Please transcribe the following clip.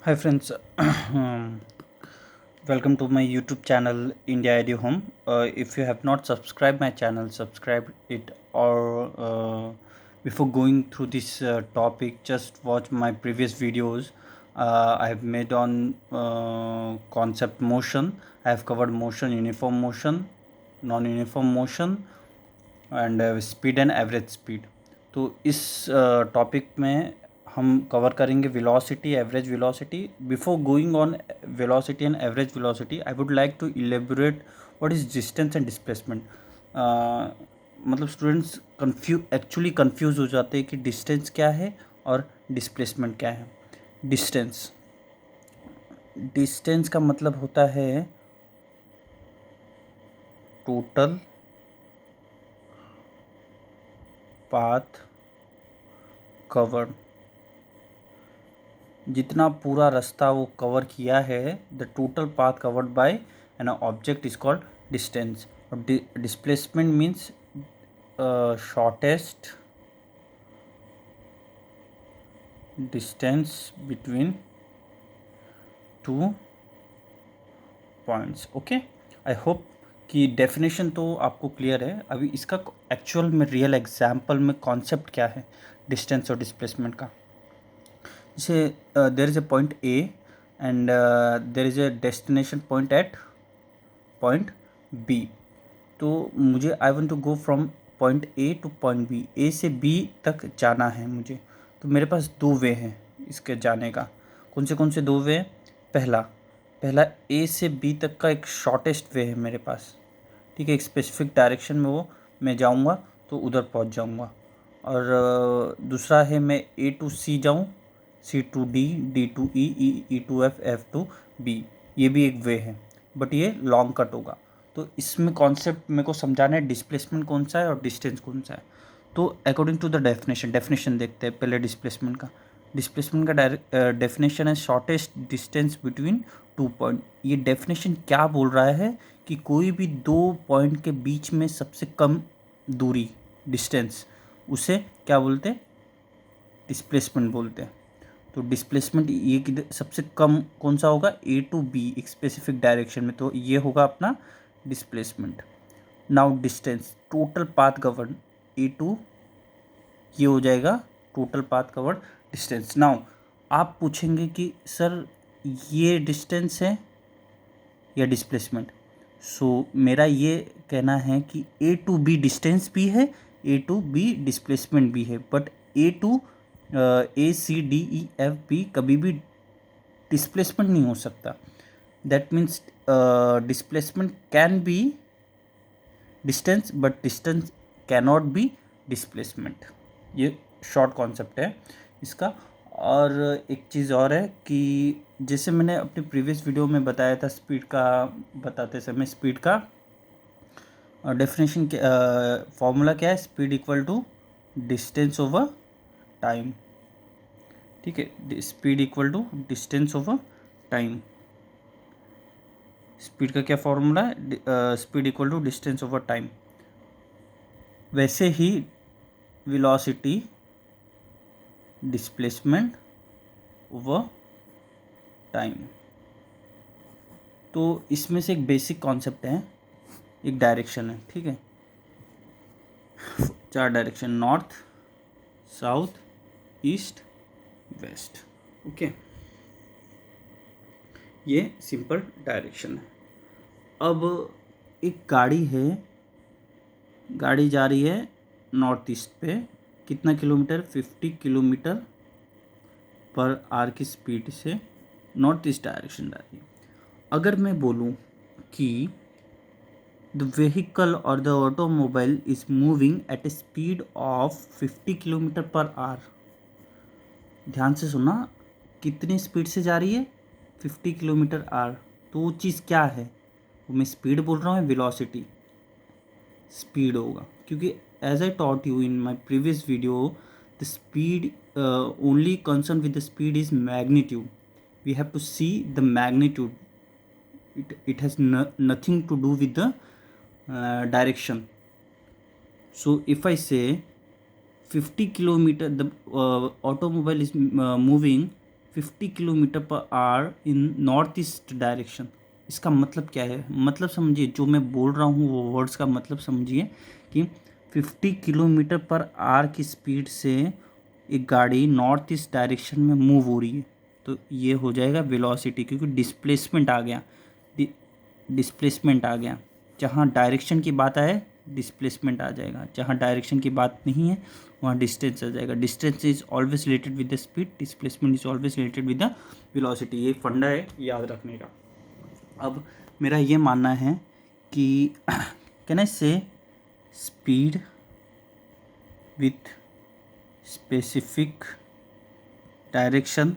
Hi friends, um, welcome to my YouTube channel India Edu Home. If you have not subscribed my channel, subscribe it. Or before going through this topic, just watch my previous videos. I have made on concept motion. I have covered motion, uniform motion, non-uniform motion, and speed and average speed. तो इस topic में हम cover करेंगे velocity, average velocity. Before going on velocity and average velocity, I would like to elaborate what is distance and displacement. मतलब students actually confuse हो जाते हैं कि डिस्टेंस क्या है और डिस्प्लेसमेंट क्या है. डिस्टेंस डिस्टेंस का मतलब होता है टोटल पाथ कवर्ड. जितना पूरा रास्ता वो कवर किया है, the total path covered by an object is called distance. और displacement means shortest distance between two points. Okay, I hope कि डेफिनेशन तो आपको क्लियर है. अभी इसका एक्चुअल में रियल एग्जाम्पल में कॉन्सेप्ट क्या है डिस्टेंस और डिस्प्लेसमेंट का. जैसे there is a point A and there is a destination point at point B. तो मुझे I want to go from point A to point B. A से बी तक जाना है मुझे. तो मेरे पास दो वे हैं इसके जाने का. कौन से दो वे हैं? पहला पहला ए से बी तक का एक शॉर्टेस्ट वे है मेरे पास. ठीक है, एक स्पेसिफिक डायरेक्शन में वो मैं जाऊंगा तो उधर पहुंच जाऊंगा. और दूसरा है मैं ए टू सी जाऊं, C to D, D to E, E to F, F to B. ये भी एक वे है, बट ये लॉन्ग कट होगा. तो इसमें कॉन्सेप्ट मेरे को समझाना है डिस्प्लेसमेंट कौन सा है और डिस्टेंस कौन सा है. तो अकॉर्डिंग टू द डेफिनेशन देखते हैं पहले डिस्प्लेसमेंट का. डिस्प्लेसमेंट का डेफिनेशन है shortest distance between two point. ये डेफिनेशन क्या बोल रहा है कि कोई भी दो पॉइंट के बीच में सबसे कम दूरी, डिस्टेंस, उसे क्या बोलते हैं? डिस्प्लेसमेंट बोलते हैं. तो डिस्प्लेसमेंट ये सबसे कम कौन सा होगा? ए टू बी, एक स्पेसिफिक डायरेक्शन में. तो ये होगा अपना displacement. Now distance, total path covered. A to, ये हो जाएगा total path covered distance. Now आप पूछेंगे कि सर ये डिस्टेंस है या डिस्प्लेसमेंट. सो मेरा ये कहना है कि ए टू बी डिस्टेंस भी है, ए टू बी डिस्प्लेसमेंट भी है. But A to A C D E F B कभी भी डिस्प्लेसमेंट नहीं हो सकता. That means displacement can be distance but distance cannot be displacement. ये शॉर्ट कॉन्सेप्ट है इसका. और एक चीज़ और है कि जैसे मैंने अपने प्रीवियस वीडियो में बताया था स्पीड का, बताते समय स्पीड का डेफिनेशन, फॉर्मूला क्या है? Speed equal to distance over time. ठीक है, speed equal to distance over time. Speed का क्या फॉर्मूला है? Speed equal to distance over time. वैसे ही वेलोसिटी डिस्प्लेसमेंट ओवर टाइम. तो इसमें से एक बेसिक कॉन्सेप्ट है, एक डायरेक्शन है. ठीक है, चार direction, north, south, east, west. Okay, ये सिंपल डायरेक्शन है. अब एक गाड़ी है, गाड़ी जा रही है नॉर्थ ईस्ट पे. कितना किलोमीटर? 50 किलोमीटर पर आवर की स्पीड से नॉर्थ ईस्ट डायरेक्शन जा रही है. अगर मैं बोलूँ कि द व्हीकल और the automobile is moving at A speed of 50 kilometre per hour. ध्यान से सुना, कितनी स्पीड से जा रही है? 50 किलोमीटर आवर. तो वो चीज़ क्या है? वो मैं स्पीड बोल रहा हूँ, वेलोसिटी स्पीड होगा. क्योंकि as I taught you in my previous video, the speed only concern with the speed is magnitude. We have to see the magnitude. It has nothing to do with the direction. So if I say 50 kilometer, the automobile is moving 50 kilometre per hour in north east direction. इसका मतलब क्या है, मतलब समझिए, जो मैं बोल रहा हूँ वो वर्ड्स का मतलब समझिए कि 50 किलोमीटर पर आवर की स्पीड से एक गाड़ी नॉर्थ ईस्ट डायरेक्शन में मूव हो रही है, तो ये हो जाएगा वेलोसिटी, क्योंकि डिस्प्लेसमेंट आ गया। डिस्प्लेसमेंट आ गया, जहाँ डायरेक्शन की बात आए डिस्प्लेसमेंट आ जाएगा, जहाँ डायरेक्शन की बात नहीं है वहाँ डिस्टेंस आ जाएगा। Distance is always related with the speed, displacement is always related with the velocity. ये फंडा है याद रखने का। अब मेरा ये मानना है कि कैन आई से स्पीड विथ स्पेसिफिक डायरेक्शन